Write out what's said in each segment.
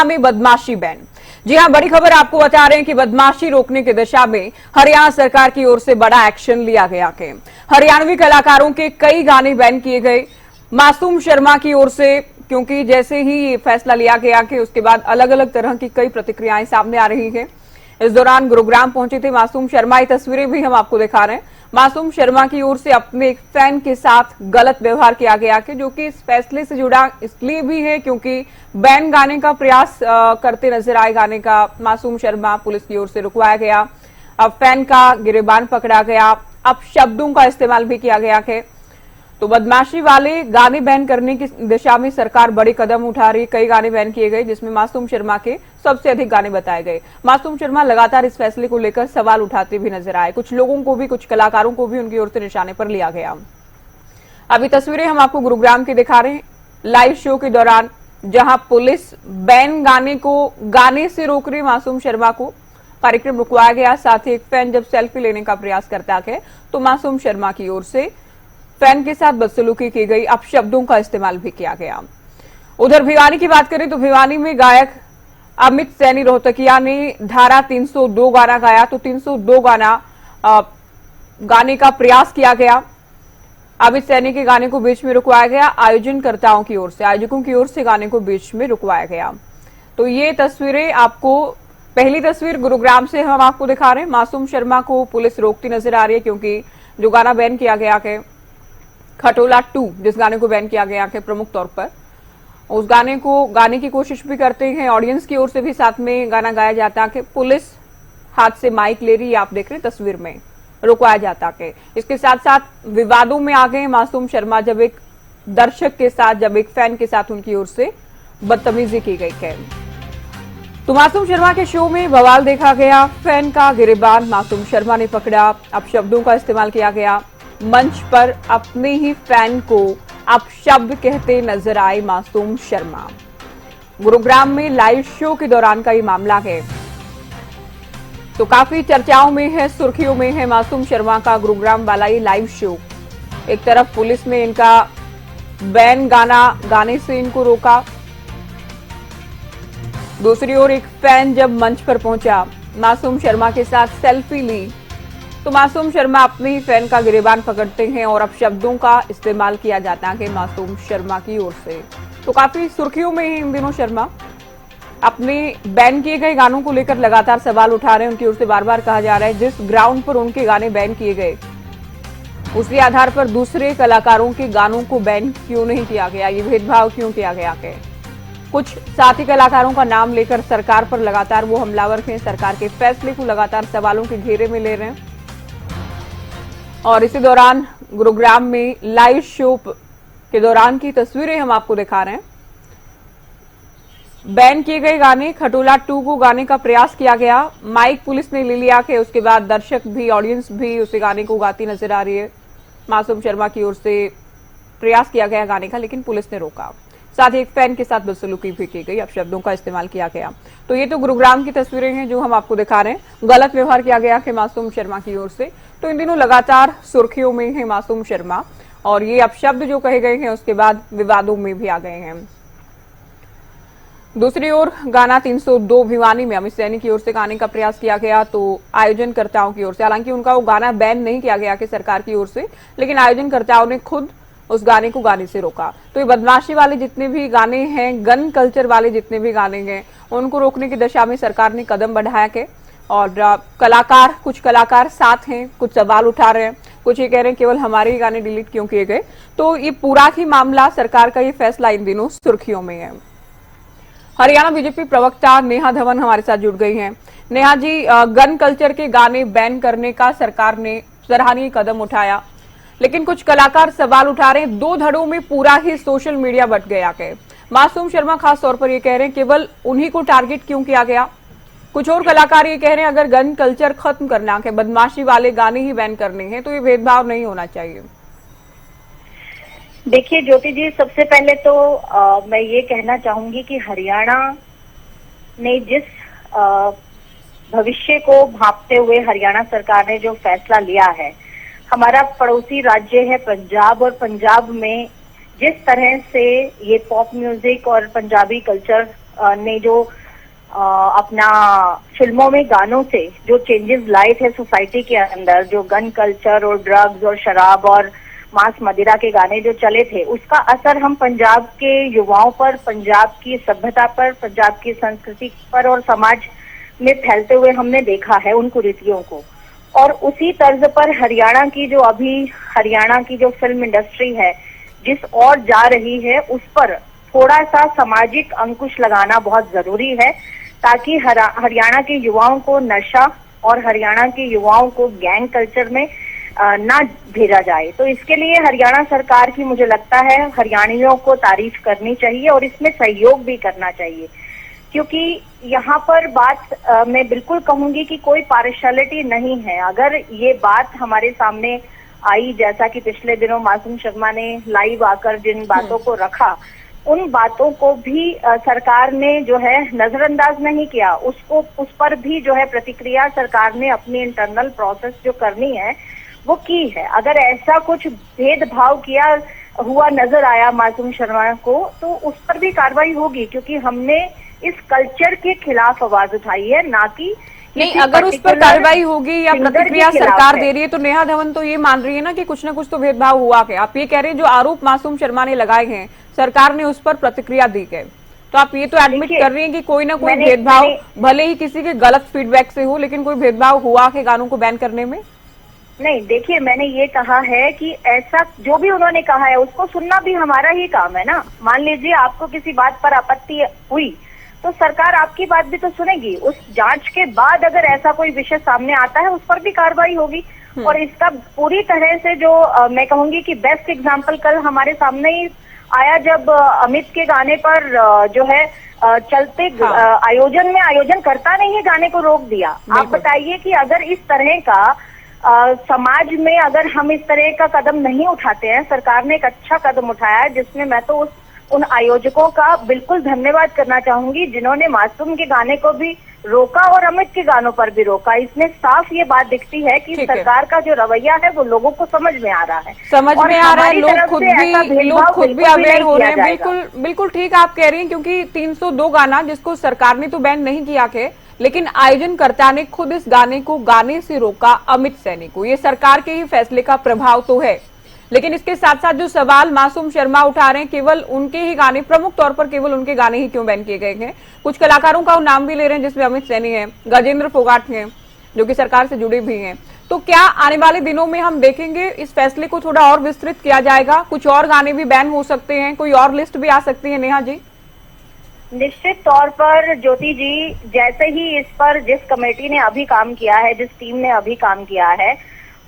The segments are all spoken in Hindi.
हरियाणा में बदमाशी बैन। जी हां, बड़ी खबर आपको बता रहे हैं कि बदमाशी रोकने की दिशा में हरियाणा सरकार की ओर से बड़ा एक्शन लिया गया है। हरियाणवी कलाकारों के कई गाने बैन किए गए मासूम शर्मा की ओर से, क्योंकि जैसे ही ये फैसला लिया गया कि उसके बाद अलग अलग तरह की कई प्रतिक्रियाएं सामने आ रही हैं। इस दौरान गुरुग्राम पहुंचे थे मासूम शर्मा। ये तस्वीरें भी हम आपको दिखा रहे हैं। मासूम शर्मा की ओर से अपने एक फैन के साथ गलत व्यवहार किया गया कि जो कि इस फैसले से जुड़ा इसलिए भी है क्योंकि बैन गाने का प्रयास करते नजर आए। गाने का मासूम शर्मा पुलिस की ओर से रुकवाया गया। अब फैन का गिरेबान पकड़ा गया। अब शब्दों का इस्तेमाल भी किया गया है। तो बदमाशी वाले गाने बैन करने की दिशा में सरकार बड़ी कदम उठा रही। कई गाने बैन किए गए जिसमें मासूम शर्मा के सबसे अधिक गाने बताए गए। मासूम शर्मा लगातार इस फैसले को लेकर सवाल उठाते भी नजर आए। कुछ लोगों को भी, कुछ कलाकारों को भी उनकी ओर से निशाने पर लिया गया। अभी तस्वीरें हम आपको गुरुग्राम की दिखा रहे हैं लाइव शो के दौरान, जहां पुलिस बैन गाने को गाने से रोक रही। मासूम शर्मा को कार्यक्रम रुकवाया गया। साथ ही एक फैन जब सेल्फी लेने का प्रयास करता है तो मासूम शर्मा की ओर से फैन के साथ बदसलूकी की गई। अब शब्दों का इस्तेमाल भी किया गया। उधर भिवानी की बात करें तो भिवानी में गायक अमित सैनी रोहतकिया ने धारा 302 गाना गाया। तो 302 गाने का प्रयास किया गया। अमित सैनी के गाने को बीच में रुकवाया गया। आयोजनकर्ताओं की ओर से, आयोजकों की ओर से गाने को बीच में रुकवाया गया। तो ये तस्वीरें आपको, पहली तस्वीर गुरुग्राम से हम आपको दिखा रहे हैं। मासूम शर्मा को पुलिस रोकती नजर आ रही है क्योंकि जो गाना बैन किया गया है खटोला 2, जिस गाने को बैन किया गया है प्रमुख तौर पर, उस गाने को गाने की कोशिश भी करते हैं। ऑडियंस की ओर से भी साथ में गाना गाया जाता है। पुलिस हाथ से माइक ले रही है, आप देख रहे हैं तस्वीर में, रुकवाया जाता है। इसके साथ साथ विवादों में आ गए मासूम शर्मा, जब एक दर्शक के साथ, जब एक फैन के साथ उनकी ओर से बदतमीजी की गई है। तो मासूम शर्मा के शो में बवाल देखा गया। फैन का गिरेबान मासूम शर्मा ने पकड़ा। अब शब्दों का इस्तेमाल किया गया। मंच पर अपने ही फैन को अपशब्द कहते नजर आए मासूम शर्मा। गुरुग्राम में लाइव शो के दौरान का ये मामला है। तो काफी चर्चाओं में है, सुर्खियों में है मासूम शर्मा का गुरुग्राम वाला ये लाइव शो। एक तरफ पुलिस ने इनका बैन गाना गाने से इनको रोका, दूसरी ओर एक फैन जब मंच पर पहुंचा, मासूम शर्मा के साथ सेल्फी ली, तो मासूम शर्मा अपने ही फैन का गिरेबान पकड़ते हैं और अब शब्दों का इस्तेमाल किया जाता है मासूम शर्मा की ओर से। तो काफी सुर्खियों में है इन दिनों शर्मा। अपने बैन किए गए गानों को लेकर लगातार सवाल उठा रहे हैं। उनकी ओर से बार बार कहा जा रहा है जिस ग्राउंड पर उनके गाने बैन किए गए उसी आधार पर दूसरे कलाकारों के गानों को बैन क्यों नहीं किया गया, ये भेदभाव क्यों किया गया है। कुछ साथी कलाकारों का नाम लेकर सरकार पर लगातार वो हमलावर हैं, सरकार के फैसले को लगातार सवालों के घेरे में ले रहे हैं। और इसी दौरान गुरुग्राम में लाइव शो के दौरान की तस्वीरें हम आपको दिखा रहे हैं। बैन किए गए गाने खटोला 2 को गाने का प्रयास किया गया। माइक पुलिस ने ले लिया कि उसके बाद दर्शक भी, ऑडियंस भी उस गाने को गाती नजर आ रही है। मासूम शर्मा की ओर से प्रयास किया गया गाने का, लेकिन पुलिस ने रोका। साथ ही एक फैन के साथ बदसलूकी भी की गई। अब शब्दों का इस्तेमाल किया गया। तो ये तो गुरुग्राम की तस्वीरें हैं जो हम आपको दिखा रहे हैं। गलत व्यवहार किया गया है मासूम शर्मा की ओर से। तो इन दिनों लगातार सुर्खियों में है मासूम शर्मा, और ये अपशब्द जो कहे गए हैं उसके बाद विवादों में भी आ गए हैं। दूसरी ओर गाना 302 भिवानी में अमित सैनी की ओर से गाने का प्रयास किया गया। तो आयोजनकर्ताओं की ओर से, हालांकि उनका वो गाना बैन नहीं किया गया कि सरकार की ओर से, लेकिन आयोजनकर्ताओं ने खुद उस गाने को गाने से रोका। तो ये बदमाशी वाले जितने भी गाने हैं, गन कल्चर वाले जितने भी गाने हैं, उनको रोकने की दिशा में सरकार ने कदम बढ़ाया है। और कलाकार, कुछ कलाकार साथ हैं, कुछ सवाल उठा रहे हैं, कुछ ये कह रहे हैं केवल हमारे ही गाने डिलीट क्यों किए गए। तो ये पूरा ही मामला, सरकार का ये फैसला इन दिनों सुर्खियों में है। हरियाणा बीजेपी प्रवक्ता नेहा धवन हमारे साथ जुड़ गई हैं। नेहा जी, गन कल्चर के गाने बैन करने का सरकार ने सराहनीय कदम उठाया, लेकिन कुछ कलाकार सवाल उठा रहे हैं। 2 धड़ों में पूरा ही सोशल मीडिया बट गया है। मासूम शर्मा खास तौर पर ये कह रहे हैं केवल उन्हीं को टारगेट क्यों किया गया। कुछ और कलाकार ये कह रहे हैं अगर गन कल्चर खत्म करना है, बदमाशी वाले गाने ही बैन करने हैं, तो ये भेदभाव नहीं होना चाहिए। देखिए ज्योति जी, सबसे पहले तो मैं ये कहना चाहूंगी कि हरियाणा ने जिस भविष्य को भांपते हुए हरियाणा सरकार ने जो फैसला लिया है, हमारा पड़ोसी राज्य है पंजाब, और पंजाब में जिस तरह से ये पॉप म्यूजिक और पंजाबी कल्चर ने जो अपना फिल्मों में गानों से जो चेंजेस लाए थे सोसाइटी के अंदर, जो गन कल्चर और ड्रग्स और शराब और मांस मदिरा के गाने जो चले थे, उसका असर हम पंजाब के युवाओं पर, पंजाब की सभ्यता पर, पंजाब की संस्कृति पर और समाज में फैलते हुए हमने देखा है उन कुरीतियों को। और उसी तर्ज पर हरियाणा की जो फिल्म इंडस्ट्री है जिस और जा रही है, उस पर थोड़ा सा सामाजिक अंकुश लगाना बहुत जरूरी है, ताकि हरियाणा के युवाओं को नशा और हरियाणा के युवाओं को गैंग कल्चर में ना भेजा जाए। तो इसके लिए हरियाणा सरकार की मुझे लगता है हरियाणियों को तारीफ करनी चाहिए और इसमें सहयोग भी करना चाहिए, क्योंकि यहाँ पर बात मैं बिल्कुल कहूंगी कि कोई पार्शियलिटी नहीं है। अगर ये बात हमारे सामने आई, जैसा कि पिछले दिनों मासूम शर्मा ने लाइव आकर जिन बातों को रखा, उन बातों को भी सरकार ने जो है नजरअंदाज नहीं किया, उस पर भी जो है प्रतिक्रिया सरकार ने अपनी इंटरनल प्रोसेस जो करनी है वो की है। अगर ऐसा कुछ भेदभाव किया हुआ नजर आया मासूम शर्मा को, तो उस पर भी कार्रवाई होगी, क्योंकि हमने इस कल्चर के खिलाफ आवाज उठाई है, ना कि नहीं। अगर उस पर कार्रवाई होगी या प्रतिक्रिया सरकार दे रही है, तो नेहा धवन तो ये मान रही है ना कि कुछ ना कुछ तो भेदभाव हुआ है। आप ये कह रहे हैं जो आरोप मासूम शर्मा ने लगाए हैं, सरकार ने उस पर प्रतिक्रिया दी है, तो आप ये तो एडमिट कर रही हैं कि कोई ना कोई भेदभाव, भले ही किसी के गलत फीडबैक से हो, लेकिन कोई भेदभाव हुआ है गानों को बैन करने में। नहीं, देखिए, मैंने ये कहा है कि ऐसा जो भी उन्होंने कहा है उसको सुनना भी हमारा ही काम है ना। मान लीजिए आपको किसी बात पर आपत्ति हुई तो सरकार आपकी बात भी तो सुनेगी। उस जांच के बाद अगर ऐसा कोई विषय सामने आता है, उस पर भी कार्रवाई होगी। और इसका पूरी तरह से जो मैं कहूंगी कि बेस्ट एग्जाम्पल कल हमारे सामने ही आया, जब अमित के गाने पर जो है चलते आयोजन करता नहीं है, गाने को रोक दिया। आप बताइए कि अगर इस तरह का समाज में अगर हम इस तरह का कदम नहीं उठाते हैं, सरकार ने एक अच्छा कदम उठाया है, जिसमें मैं तो उन आयोजकों का बिल्कुल धन्यवाद करना चाहूंगी जिन्होंने मासूम के गाने को भी रोका और अमित के गानों पर भी रोका। इसमें साफ ये बात दिखती है कि सरकार का जो रवैया है वो लोगों को समझ में आ रहा है, लोग खुद भी अवेयर हो रहे हैं। बिल्कुल ठीक आप कह रही हैं, क्योंकि 302 गाना जिसको सरकार ने तो बैन नहीं किया है, लेकिन आयोजनकर्ता ने खुद इस गाने को गाने से रोका, अमित सैनी को। ये सरकार के ही फैसले का प्रभाव तो है, लेकिन इसके साथ साथ जो सवाल मासूम शर्मा उठा रहे हैं, केवल उनके ही गाने, प्रमुख तौर पर केवल उनके गाने ही क्यों बैन किए गए हैं। कुछ कलाकारों का नाम भी ले रहे हैं, जिसमें अमित सैनी है, गजेंद्र फोगाट हैं, जो कि सरकार से जुड़े भी हैं। तो क्या आने वाले दिनों में हम देखेंगे इस फैसले को थोड़ा और विस्तृत किया जाएगा, कुछ और गाने भी बैन हो सकते हैं, कोई और लिस्ट भी आ सकती है? नेहा जी, निश्चित तौर पर ज्योति जी, जैसे ही इस पर जिस कमेटी ने अभी काम किया है, जिस टीम ने अभी काम किया है,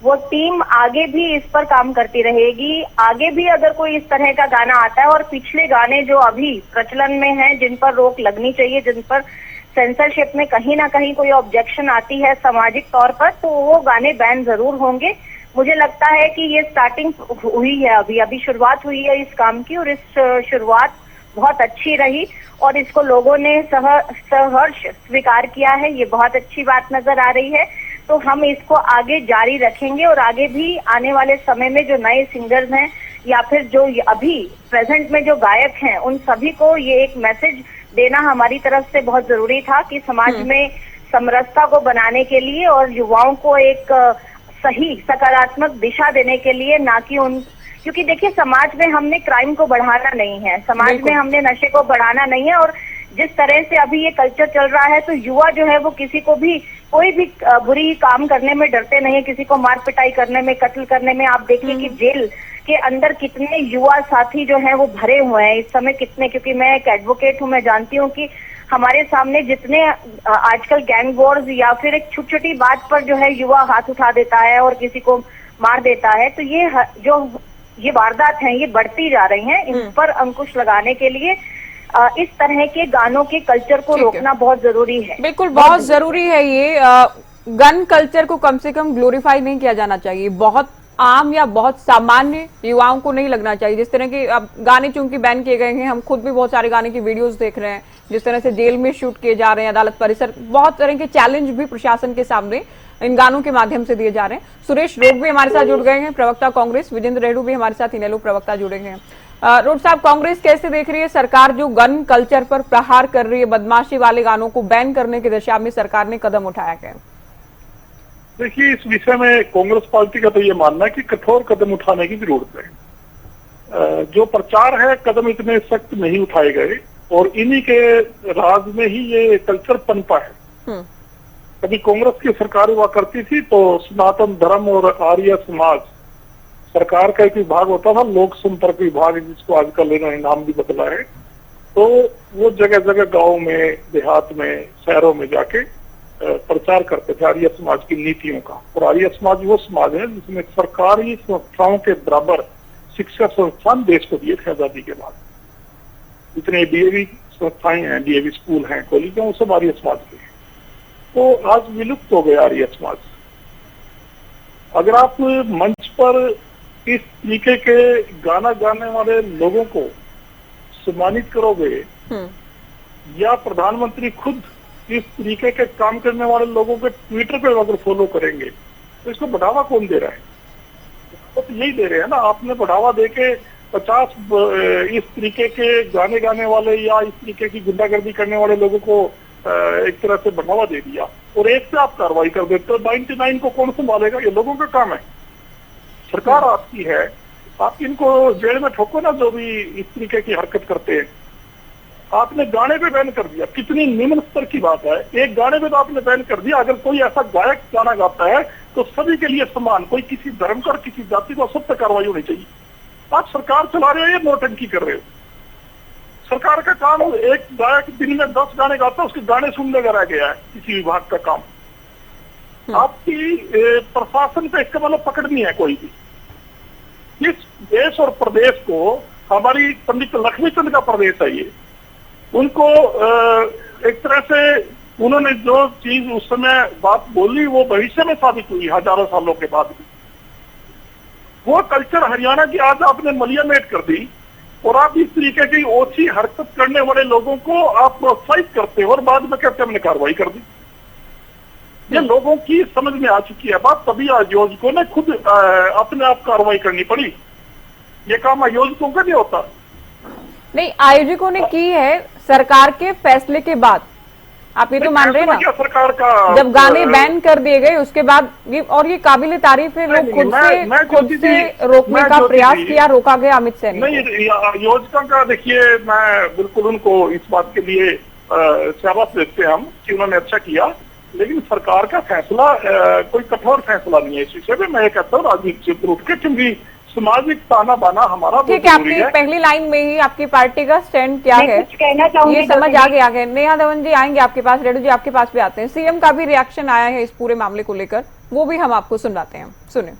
वो टीम आगे भी इस पर काम करती रहेगी। आगे भी अगर कोई इस तरह का गाना आता है और पिछले गाने जो अभी प्रचलन में हैं, जिन पर रोक लगनी चाहिए, जिन पर सेंसरशिप में कहीं ना कहीं कोई ऑब्जेक्शन आती है सामाजिक तौर पर, तो वो गाने बैन जरूर होंगे। मुझे लगता है कि ये स्टार्टिंग हुई है, अभी शुरुआत हुई है इस काम की, और इस शुरुआत बहुत अच्छी रही और इसको लोगों ने सहर्ष स्वीकार किया है। ये बहुत अच्छी बात नजर आ रही है। तो हम इसको आगे जारी रखेंगे और आगे भी आने वाले समय में जो नए सिंगर्स हैं या फिर जो अभी प्रेजेंट में जो गायक हैं, उन सभी को ये एक मैसेज देना हमारी तरफ से बहुत जरूरी था कि समाज में समरसता को बनाने के लिए और युवाओं को एक सही सकारात्मक दिशा देने के लिए, ना कि क्योंकि देखिए, समाज में हमने क्राइम को बढ़ाना नहीं है, समाज में हमने नशे को बढ़ाना नहीं है। और जिस तरह से अभी ये कल्चर चल रहा है, तो युवा जो है वो किसी को भी, कोई भी बुरी काम करने में डरते नहीं है, किसी को मार पिटाई करने में, कत्ल करने में। आप देखिए कि जेल के अंदर कितने युवा साथी जो हैं वो भरे हुए हैं इस समय, कितने, क्योंकि मैं एक एडवोकेट हूँ, मैं जानती हूँ कि हमारे सामने जितने आजकल गैंग वॉर्स या फिर एक छोटी छोटी बात पर जो है युवा हाथ उठा देता है और किसी को मार देता है, तो ये वारदात हैं, ये बढ़ती जा रही हैं। इन पर अंकुश लगाने के लिए इस तरह के गानों के कल्चर को रोकना बहुत जरूरी है। बिल्कुल बहुत जरूरी है। ये गन कल्चर को कम से कम ग्लोरीफाई नहीं किया जाना चाहिए, बहुत आम या बहुत सामान्य युवाओं को नहीं लगना चाहिए। जिस तरह के अब गाने चूंकि बैन किए गए हैं, हम खुद भी बहुत सारे गाने की वीडियोस देख रहे हैं, जिस तरह से जेल में शूट किए जा रहे हैं, अदालत परिसर, बहुत तरह के चैलेंज भी प्रशासन के सामने इन गानों के माध्यम से दिए जा रहे हैं। सुरेश रोग भी हमारे साथ जुड़ गए हैं, प्रवक्ता कांग्रेस, विजेंद्र रेड्डू भी हमारे साथ, इनेलो प्रवक्ता जुड़े हैं। रोड साहब, कांग्रेस कैसे देख रही है सरकार जो गन कल्चर पर प्रहार कर रही है, बदमाशी वाले गानों को बैन करने की दिशा में सरकार ने कदम उठाया है? देखिए, इस विषय में कांग्रेस पार्टी का तो ये मानना है कि कठोर कदम उठाने की जरूरत है। जो प्रचार है, कदम इतने सख्त नहीं उठाए गए और इन्हीं के राज में ही ये कल्चर पनपा है। कभी कांग्रेस की सरकार हुआ करती थी तो सनातन धर्म और आर्य समाज सरकार का एक विभाग होता था, लोक संपर्क विभाग, जिसको आजकल इन्होंने नाम भी बदला है। तो वो जगह जगह गांव में, देहात में, शहरों में जाके प्रचार करते थे आर्य समाज की नीतियों का। और आर्य समाज वो समाज है जिसमें सरकारी संस्थाओं के बराबर शिक्षा संस्थान देश को दिए थे आजादी के बाद। जितने डीएवी संस्थाएं हैं, डीएवी स्कूल हैं, कॉलेज हैं, वो सब आर्य समाज के हैं। तो आज विलुप्त हो गया आर्य समाज। अगर आप मंच पर इस तरीके के गाना गाने वाले लोगों को सम्मानित करोगे या प्रधानमंत्री खुद इस तरीके के काम करने वाले लोगों के ट्विटर पे अगर फॉलो करेंगे तो इसको बढ़ावा कौन दे रहा है? तो यही दे रहे हैं ना, आपने बढ़ावा देके 50 इस तरीके के गाने गाने वाले या इस तरीके की गुंडागर्दी करने वाले लोगों को एक तरह से बढ़ावा दे दिया और एक से आप कार्रवाई कर देते हो। 99 को कौन संभालेगा? ये लोगों का काम है। सरकार आपकी है, आप इनको जेल में ठोको ना जो भी इस तरीके की हरकत करते हैं। आपने गाने पे बैन कर दिया, कितनी निम्न स्तर की बात है। एक गाने पे तो आपने बैन कर दिया। अगर कोई ऐसा गायक गाना गाता है तो सभी के लिए समान, कोई किसी धर्म का, किसी जाति का, सब पे कार्रवाई होनी चाहिए। आप सरकार चला रहे हो या नौटंकी कर रहे हो? सरकार का काम, एक गायक दिन में 10 गाने गाता है, उसके गाने सुनने का रह गया है किसी विभाग का काम। आपकी प्रशासन पे इसका मतलब पकड़नी है कोई भी। इस देश और प्रदेश को, हमारी पंडित लक्ष्मीचंद का प्रदेश है ये, उनको एक तरह से उन्होंने जो चीज उस समय बात बोली वो भविष्य में साबित हुई हजारों सालों के बाद भी। वो कल्चर हरियाणा की आज आपने मलियामेट कर दी और आप इस तरीके की ओछी हरकत करने वाले लोगों को आप प्रोत्साहित करते हो और बाद में कहते हमने कार्रवाई कर दी। ये लोगों की समझ में आ चुकी है बात, तभी आयोजकों ने खुद अपने आप कार्रवाई करनी पड़ी। ये काम आयोजकों का नहीं होता। नहीं, आयोजकों ने की है सरकार के फैसले के बाद। आप ये तो मान रहे हैं ना, सरकार का जब गाने बैन कर दिए गए उसके बाद ये, और ये काबिले तारीफ है, लोग खुद से रोकने का प्रयास किया, रोका गया अमित सैनी। नहीं, आयोजकों का देखिए, मैं बिल्कुल उनको इस बात के लिए शाबाश देते हैं हम कि उन्होंने अच्छा किया, लेकिन सरकार का फैसला कोई कठोर फैसला नहीं है इस विषय में। मैं ये कहता हूँ राजनीतिक रूप के, क्योंकि सामाजिक ताना बाना हमारा ठीक है। आपकी पहली लाइन में ही आपकी पार्टी का स्टैंड क्या है ये समझ आ गया। नेहा धवन जी आएंगे आपके पास, रेड्डी जी आपके पास भी आते हैं। सीएम का भी रिएक्शन आया है इस पूरे मामले को लेकर, वो भी हम आपको सुनाते हैं, सुने।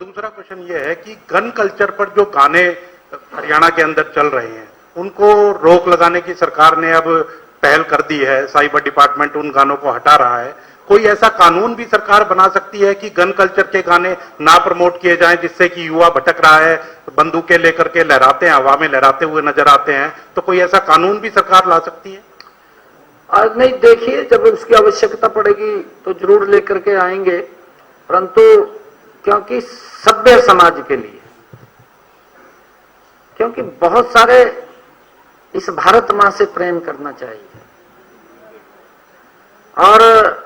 दूसरा क्वेश्चन ये है कि गन कल्चर पर जो गाने हरियाणा के अंदर चल रहे हैं उनको रोक लगाने की सरकार ने अब पहल कर दी है। साइबर डिपार्टमेंट उन गानों को हटा रहा है। कोई ऐसा कानून भी सरकार बना सकती है कि गन कल्चर के गाने ना प्रमोट किए जाएं, जिससे कि युवा भटक रहा है, बंदूकें लेकर के लहराते हैं, हवा में लहराते हुए नजर आते हैं, तो कोई ऐसा कानून भी सरकार ला सकती है? आज नहीं, देखिए जब उसकी आवश्यकता पड़ेगी तो जरूर लेकर के आएंगे, परंतु क्योंकि सभ्य समाज के लिए, क्योंकि बहुत सारे इस भारत मां से प्रेम करना चाहिए और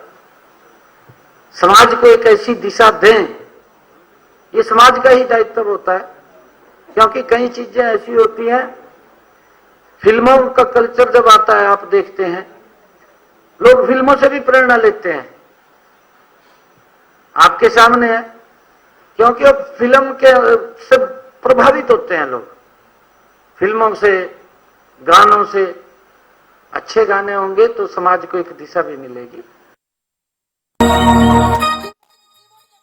समाज को एक ऐसी दिशा दें, ये समाज का ही दायित्व होता है। क्योंकि कई चीजें ऐसी होती हैं, फिल्मों का कल्चर जब आता है आप देखते हैं, लोग फिल्मों से भी प्रेरणा लेते हैं, आपके सामने है, क्योंकि अब फिल्म के से प्रभावित होते हैं लोग, फिल्मों से, गानों से। अच्छे गाने होंगे तो समाज को एक दिशा भी मिलेगी।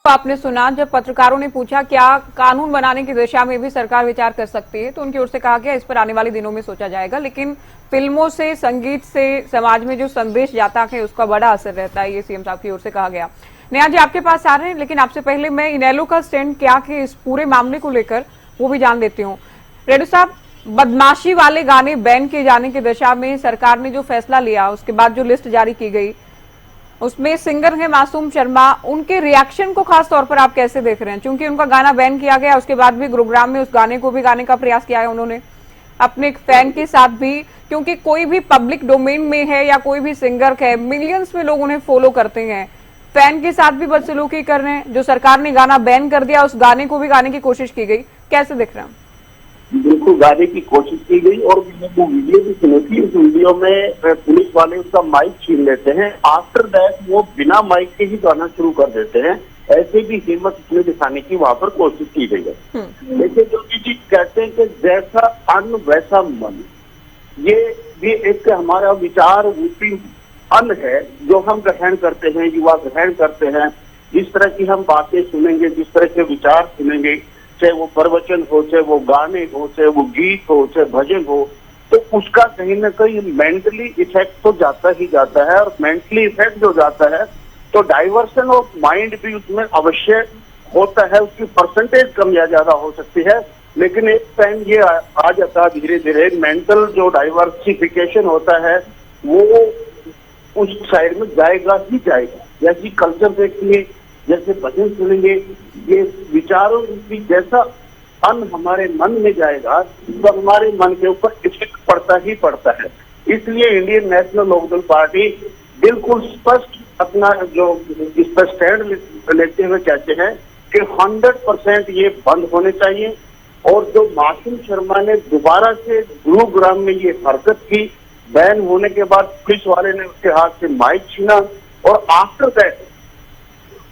आपने सुना, जब पत्रकारों ने पूछा क्या कानून बनाने की दिशा में भी सरकार विचार कर सकती है, तो उनकी ओर से कहा गया इस पर आने वाले दिनों में सोचा जाएगा, लेकिन फिल्मों से, संगीत से समाज में जो संदेश जाता है उसका बड़ा असर रहता है, ये सीएम साहब की ओर से कहा गया। नेहा जी आपके पास आ रहे हैं, लेकिन आपसे पहले मैं इनेलो का स्टैंड क्या है इस पूरे मामले को लेकर वो भी जान लेती हूँ। रेड्डी साहब, बदमाशी वाले गाने बैन किए जाने की दिशा में सरकार ने जो फैसला लिया, उसके बाद जो लिस्ट जारी की गई, उसमें सिंगर है मासूम शर्मा, उनके रिएक्शन को खास तौर पर आप कैसे देख रहे हैं? क्योंकि उनका गाना बैन किया गया, उसके बाद भी गुरुग्राम में उस गाने को भी गाने का प्रयास किया है उन्होंने अपने एक फैन के साथ भी, क्योंकि कोई भी पब्लिक डोमेन में है या कोई भी सिंगर है, मिलियंस में लोग उन्हें फॉलो करते हैं, फैन के साथ भी बदसलूकी कर रहे हैं। जो सरकार ने गाना बैन कर दिया, उस गाने को भी गाने की कोशिश की गई, कैसे दिख रहा है? बिल्कुल गाने की कोशिश की गई और मैंने वो वीडियो भी सुनी थी। उस वीडियो में पुलिस वाले उसका माइक छीन लेते हैं, आफ्टर दैट वो बिना माइक के ही गाना शुरू कर देते हैं। ऐसे भी हिम्मत उसमें दिखाने की वहां पर कोशिश की गई है। देखिए ज्योति जी कहते हैं कि जैसा अन्न वैसा मन, ये भी एक हमारा विचार रूपी अन्न है जो हम ग्रहण करते हैं, युवा ग्रहण करते हैं। जिस तरह की हम बातें सुनेंगे, जिस तरह के विचार सुनेंगे, चाहे वो प्रवचन हो, चाहे वो गाने हो, चाहे वो गीत हो, चाहे भजन हो, तो उसका कहीं ना कहीं मेंटली इफेक्ट तो जाता ही जाता है। और मेंटली इफेक्ट जो जाता है तो डाइवर्सन ऑफ माइंड भी उसमें अवश्य होता है। उसकी परसेंटेज कम या ज्यादा हो सकती है, लेकिन एक टाइम ये आ जाता है धीरे धीरे, मेंटल जो डाइवर्सिफिकेशन होता है वो उस साइड में जाएगा ही जाएगा। जैसी कल्चर देखिए, जैसे भजन सुनेंगे, ये विचारों की जैसा अन्न हमारे मन में जाएगा तो हमारे मन के ऊपर इफेक्ट पड़ता ही पड़ता है। इसलिए इंडियन नेशनल लोकदल पार्टी बिल्कुल स्पष्ट अपना जो इस पर स्टैंड लेते हुए कहते हैं कि 100% ये बंद होने चाहिए। और जो मासूम शर्मा ने दोबारा से गुरुग्राम में ये हरकत की, बैन होने के बाद पुलिस वाले ने उसके हाथ से माइक छीना और आफ्टर दैट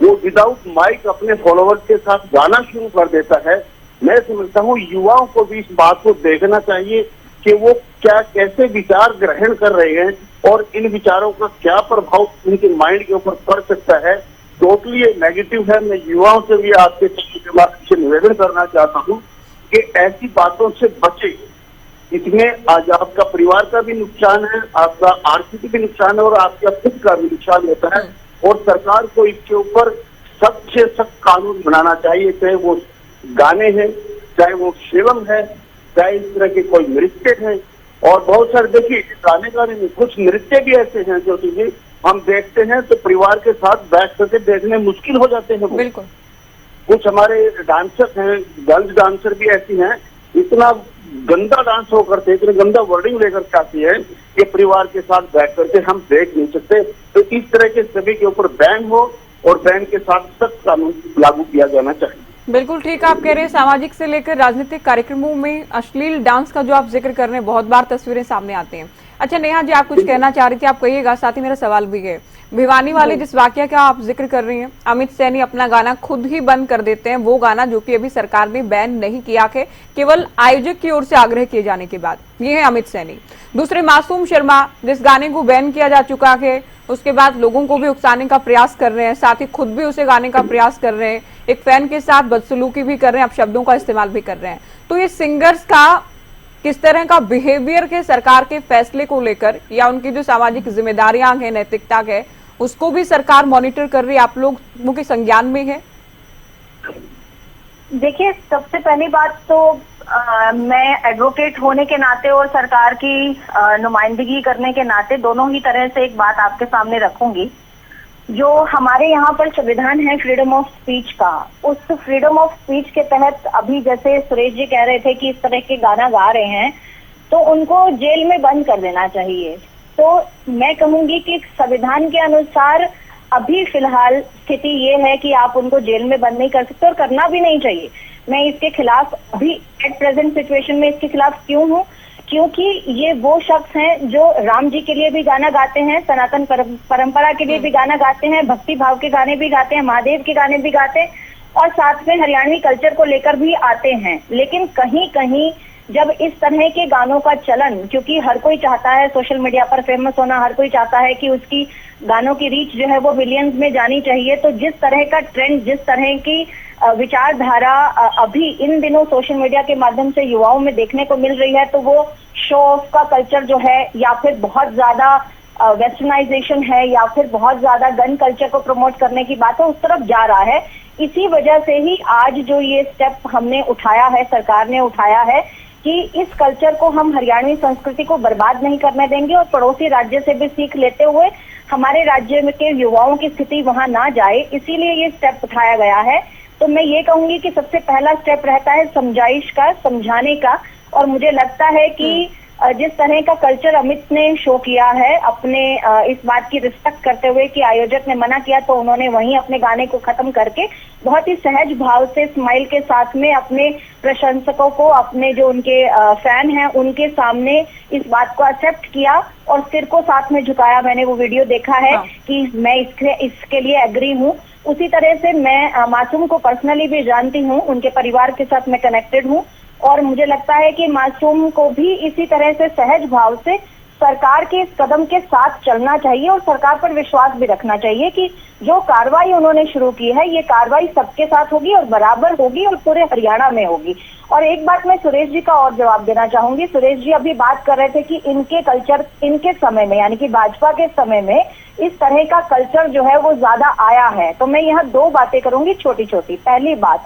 वो विदाउट माइक अपने फॉलोअर्स के साथ गाना शुरू कर देता है। मैं समझता हूँ युवाओं को भी इस बात को देखना चाहिए कि वो क्या कैसे विचार ग्रहण कर रहे हैं और इन विचारों का क्या प्रभाव उनके माइंड के ऊपर पड़ सकता है। टोटली ये नेगेटिव है। मैं युवाओं से भी आपके के माध्यम से निवेदन करना चाहता हूँ कि ऐसी बातों से बचे। इसमें आज आपका परिवार का भी नुकसान है, आपका आर्थिक भी नुकसान है और आपका खुद का भी नुकसान होता है। और सरकार को इसके ऊपर सख्त से सख्त कानून बनाना चाहिए, चाहे वो गाने हैं, चाहे वो फिल्म है, चाहे इस तरह के कोई नृत्य है। और बहुत सारे देखिए गाने का नहीं, कुछ नृत्य भी ऐसे हैं जो चीजें हम देखते हैं तो परिवार के साथ बैठ करके देखने मुश्किल हो जाते हैं। बिल्कुल। कुछ हमारे डांसर हैं, गर्ल्स डांसर भी ऐसी हैं, इतना गंदा डांस हो करते, इतने गंदा वर्डिंग लेकर के आती है कि परिवार के साथ बैठ करके हम देख नहीं सकते। तो इस तरह के सभी के ऊपर बैन हो और बैन के साथ सख्त कानून लागू किया जाना चाहिए। बिल्कुल ठीक आप कह रहे हैं। सामाजिक से लेकर राजनीतिक कार्यक्रमों में अश्लील डांस का जो आप जिक्र कर रहे हैं, बहुत बार तस्वीरें सामने आती हैं। अच्छा नेहा जी, आप कुछ कहना चाह रही थी, आप कहिएगा, साथ ही मेरा सवाल भी है। भिवानी वाले जिस वाकया का आप जिक्र कर रही हैं, अमित सैनी अपना गाना खुद ही बंद कर देते हैं, वो गाना जो कि अभी सरकार ने बैन नहीं किया है, केवल आयोजक की ओर से आग्रह किए जाने के बाद। ये है अमित सैनी। दूसरे मासूम शर्मा, जिस गाने को बैन किया जा चुका है, उसके बाद लोगों को भी उकसाने का प्रयास कर रहे हैं, साथ ही खुद भी उसे गाने का प्रयास कर रहे हैं, एक फैन के साथ बदसलूकी भी कर रहे हैं, अब शब्दों का इस्तेमाल भी कर रहे हैं। तो ये सिंगर्स का किस तरह का बिहेवियर है सरकार के फैसले को लेकर, या उनकी जो सामाजिक जिम्मेदारियां हैं, नैतिकता है, उसको भी सरकार मॉनिटर कर रही है, आप लोगों के संज्ञान में है? देखिए, सबसे पहली बात तो मैं एडवोकेट होने के नाते और सरकार की नुमाइंदगी करने के नाते दोनों ही तरह से एक बात आपके सामने रखूंगी। जो हमारे यहाँ पर संविधान है फ्रीडम ऑफ स्पीच का, उस फ्रीडम ऑफ स्पीच के तहत अभी जैसे सुरेश जी कह रहे थे कि इस तरह के गाना गा रहे हैं तो उनको जेल में बंद कर देना चाहिए। तो मैं कहूंगी कि संविधान के अनुसार अभी फिलहाल स्थिति ये है कि आप उनको जेल में बंद नहीं कर सकते और करना भी नहीं चाहिए। मैं इसके खिलाफ अभी एट प्रेजेंट सिचुएशन में इसके खिलाफ क्यों हूँ, क्योंकि ये वो शख्स हैं जो राम जी के लिए भी गाना गाते हैं, सनातन परंपरा के लिए भी गाना गाते हैं, भक्ति भाव के गाने भी गाते हैं, महादेव के गाने भी गाते हैं और साथ में हरियाणवी कल्चर को लेकर भी आते हैं। लेकिन कहीं कहीं जब इस तरह के गानों का चलन, क्योंकि हर कोई चाहता है सोशल मीडिया पर फेमस होना, हर कोई चाहता है कि उसकी गानों की रीच जो है वो मिलियंस में जानी चाहिए, तो जिस तरह का ट्रेंड, जिस तरह की विचारधारा अभी इन दिनों सोशल मीडिया के माध्यम से युवाओं में देखने को मिल रही है, तो वो शो ऑफ का कल्चर जो है, या फिर बहुत ज्यादा वेस्टर्नाइजेशन है, या फिर बहुत ज्यादा गन कल्चर को प्रमोट करने की बात है, उस तरफ जा रहा है। इसी वजह से ही आज जो ये स्टेप हमने उठाया है, सरकार ने उठाया है कि इस कल्चर को हम हरियाणवी संस्कृति को बर्बाद नहीं करने देंगे और पड़ोसी राज्य से भी सीख लेते हुए हमारे राज्य में के युवाओं की स्थिति वहां ना जाए, इसीलिए ये स्टेप उठाया गया है। तो मैं ये कहूंगी कि सबसे पहला स्टेप रहता है समझाइश का, समझाने का। और मुझे लगता है कि जिस तरह का कल्चर अमित ने शो किया है, अपने इस बात की रिस्पेक्ट करते हुए कि आयोजक ने मना किया तो उन्होंने वहीं अपने गाने को खत्म करके बहुत ही सहज भाव से स्माइल के साथ में अपने प्रशंसकों को, अपने जो उनके फैन हैं उनके सामने इस बात को एक्सेप्ट किया और सिर को साथ में झुकाया। मैंने वो वीडियो देखा है कि मैं इसके लिए एग्री हूँ। उसी तरह से मैं मासूम को पर्सनली भी जानती हूँ, उनके परिवार के साथ मैं कनेक्टेड हूँ और मुझे लगता है कि मासूम को भी इसी तरह से सहज भाव से सरकार के इस कदम के साथ चलना चाहिए और सरकार पर विश्वास भी रखना चाहिए कि जो कार्रवाई उन्होंने शुरू की है ये कार्रवाई सबके साथ होगी और बराबर होगी और पूरे हरियाणा में होगी। और एक बात मैं सुरेश जी का और जवाब देना चाहूंगी। सुरेश जी अभी बात कर रहे थे कि इनके कल्चर, इनके समय में यानी कि भाजपा के समय में इस तरह का कल्चर जो है वो ज्यादा आया है। तो मैं यहाँ दो बातें करूंगी छोटी छोटी। पहली बात,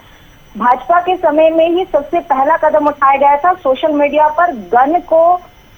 भाजपा के समय में ही सबसे पहला कदम उठाया गया था सोशल मीडिया पर गन को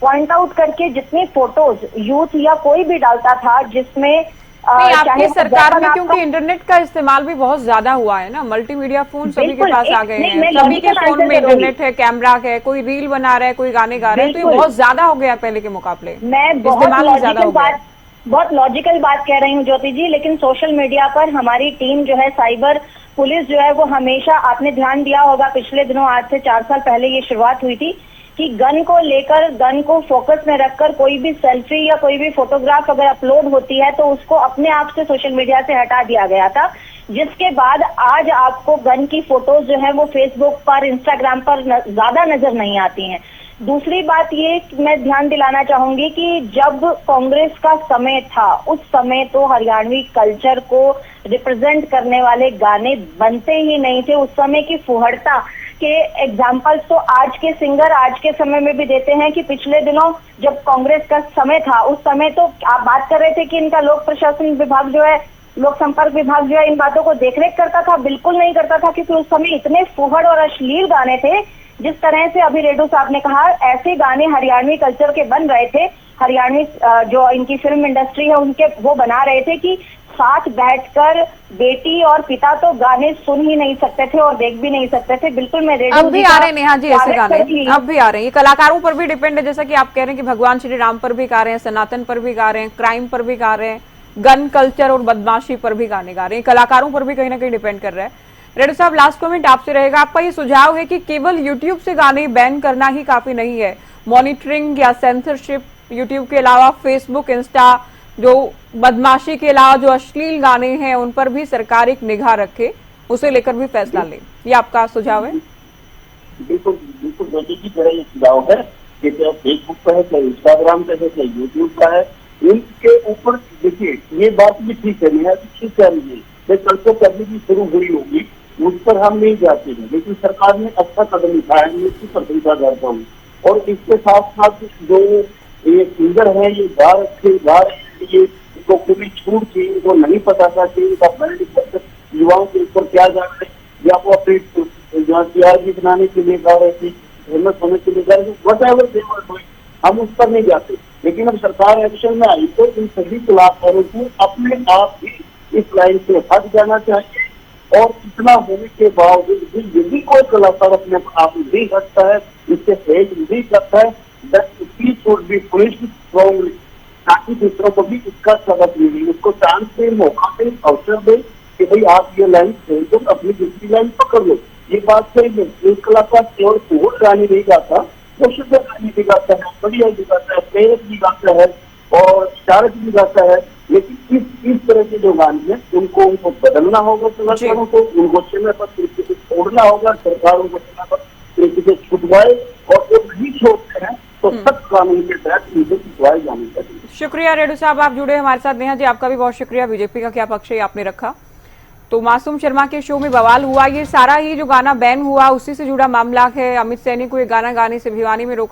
पॉइंट आउट करके जितनी फोटोज यूथ या कोई भी डालता था जिसमें आपकी सरकार में, क्योंकि इंटरनेट का इस्तेमाल भी बहुत ज्यादा हुआ है ना, मल्टीमीडिया फोन सभी के पास आ गए हैं, सभी के फोन में इंटरनेट है, कैमरा है, कोई रील बना रहा है, कोई गाने गा रहा है, तो ये बहुत ज्यादा हो गया पहले के मुकाबले। मैं बहुत लॉजिकल बात कह रही हूँ ज्योति जी, लेकिन सोशल मीडिया पर हमारी टीम जो है, साइबर पुलिस जो है वो हमेशा, आपने ध्यान दिया होगा पिछले दिनों, आज से 4 साल पहले ये शुरुआत हुई थी कि गन को लेकर, गन को फोकस में रखकर कोई भी सेल्फी या कोई भी फोटोग्राफ अगर अपलोड होती है तो उसको अपने आप से सोशल मीडिया से हटा दिया गया था, जिसके बाद आज आपको गन की फोटोज जो है वो फेसबुक पर, इंस्टाग्राम पर ज्यादा नजर नहीं आती हैं। दूसरी बात ये मैं ध्यान दिलाना चाहूंगी कि जब कांग्रेस का समय था उस समय तो हरियाणवी कल्चर को रिप्रेजेंट करने वाले गाने बनते ही नहीं थे। उस समय की फुहड़ता के एग्जाम्पल्स तो आज के सिंगर आज के समय में भी देते हैं कि पिछले दिनों जब कांग्रेस का समय था उस समय तो आप बात कर रहे थे कि इनका लोक प्रशासन विभाग जो है, लोक संपर्क विभाग जो है इन बातों को देखरेख करता था, बिल्कुल नहीं करता था, क्योंकि उस समय इतने फुहड़ और अश्लील गाने थे। जिस तरह से अभी रेड्डू साहब ने कहा, ऐसे गाने हरियाणवी कल्चर के बन रहे थे, हरियाणवी जो इनकी फिल्म इंडस्ट्री है उनके वो बना रहे थे कि साथ बैठकर बेटी और पिता तो गाने सुन ही नहीं सकते थे और देख भी नहीं सकते थे। बिल्कुल मैं रेडियो अब भी आ रहे हैं नेहा जी ऐसे गाने, अब भी आ रहे हैं। ये कलाकारों पर भी डिपेंड है, जैसा कि आप कह रहे हैं कि भगवान श्री राम पर भी गा रहे हैं, सनातन पर भी गा रहे हैं, क्राइम पर भी गा रहे हैं, गन कल्चर और बदमाशी पर भी गाने गा रहे हैं। कलाकारों पर भी कहीं ना कहीं डिपेंड कर रहा है। रेड्डी साहब, लास्ट कमेंट आपसे रहेगा। आपका ये सुझाव है कि केवल यूट्यूब से गाने बैन करना ही काफी नहीं है, मॉनिटरिंग या सेंसरशिप, यूट्यूब के अलावा फेसबुक, इंस्टा, जो बदमाशी के अलावा जो अश्लील गाने हैं उन पर भी सरकार एक निगाह रखे, उसे लेकर भी फैसला ले, ये आपका सुझाव है? बिल्कुल बिल्कुल मोदी जी मेरा ये सुझाव है कि चाहे फेसबुक का है, चाहे इंस्टाग्राम का है, चाहे यूट्यूब का है, इनके ऊपर देखिए ये बात भी ठीक है, नेहा ठीक कह रही है, कल को कभी भी शुरू हुई होगी उस पर हम नहीं जाते हैं, लेकिन सरकार ने अच्छा कदम उठाया, मैं इसकी प्रशंसा करता हूँ। और इसके साथ साथ जो ये सिंगर है ये गा ये इनको पूरी छूट थी, इनको नहीं पता था कि इनका बैंड युवाओं के ऊपर क्या जा रहे हैं, या वो अपनी टीआरपी बनाने के लिए गा रहे थे, फेमस होने के लिए गा रहे थे, वटएवर फेमस हुए, हम उस पर नहीं जाते। लेकिन अब सरकार एक्शन में आई तो इन सभी कलाकारों को अपने आप ही इस लाइन से हट जाना चाहिए। और इतना होने के बावजूद भी यदि कोई कलाकार अपने आप नहीं हटता है, इससे सहयोग नहीं करता है, शुड बी पुलिस्ड स्ट्रॉन्गली, ताकि दूसरों को भी इसका सबक मिले, उसको चांस दे, मौका दे, अवसर दे कि भाई आप ये लाइन छोड़ दो, अपनी दूसरी लाइन पकड़ लो। ये बात सही है, एक कलाकार केवल कोहर गाने नहीं गाता, वो शुद्ध गाने भी गाता है, बढ़िया भी गाता है, प्रेरक भी गाता है और विचारक भी गाता है। लेकिन इस तरह के जो गाने हैं उनको बदलना होगा, कलाकारों को उनको समय पर तरीके से छोड़ना होगा, सरकारों को समय पर तरीके से छुटवाए, और वो नहीं छोड़ते हैं तो सख्त कानून के तहत इनको छुटवाए जाने चाहिए। शुक्रिया रेड्डू साहब, आप जुड़े हमारे साथ। नेहा जी आपका भी बहुत शुक्रिया। बीजेपी का क्या पक्ष है आपने रखा। तो मासूम शर्मा के शो में बवाल हुआ, ये सारा ही जो गाना बैन हुआ उसी से जुड़ा मामला है। अमित सैनी को ये गाना गाने से भिवानी में रोका